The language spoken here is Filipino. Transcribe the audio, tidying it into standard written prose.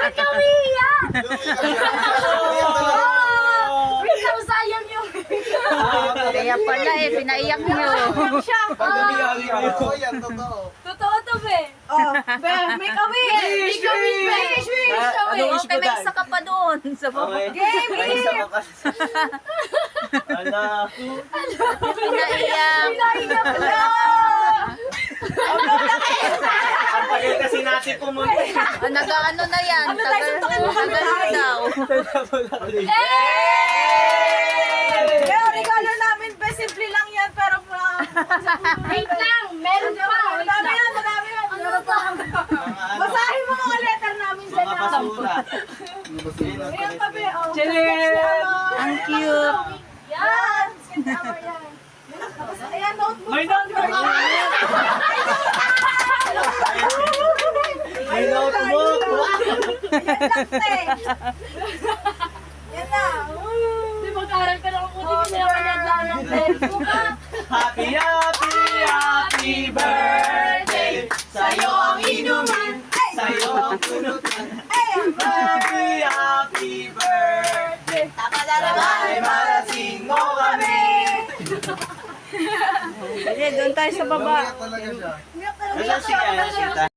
Ba't ka umiiyak? Wait lang, sayang yung... Kaya pala eh, pinaiyak nyo. Totoo to, be. Oh, be, make a wish. Make a wish, be. Wish. Okay, may isa ka pa doon. Sa baba. Game, game. Ala. Pinaiyak. Pinaiyak na. Ang tagal kasi natin pumunta. Nag-ano na yan. Tagal daw. Pero regalo namin, be, simple lang yan, pero wait lang, meron pa. Madami yan, madami yan. Meron pa. Basahin mo mga letter namin dyan. Mga basura. Ayan pa, be. Oh. Ang cute. Yan. Tama yan. Tapos, ayan, notebook. May notebook. May notebook. Yan lang, te. Yan na. Di mag-aral ka lang kung hindi ka nila ng Facebook, ha? Happy, happy, happy birthday. Sa'yo ang inuman. Sa'yo ang punutan. Happy, happy birthday. Ay, malasing mo kami. Doon tayo sa baba. Umiyak na, Nasaan si Sita?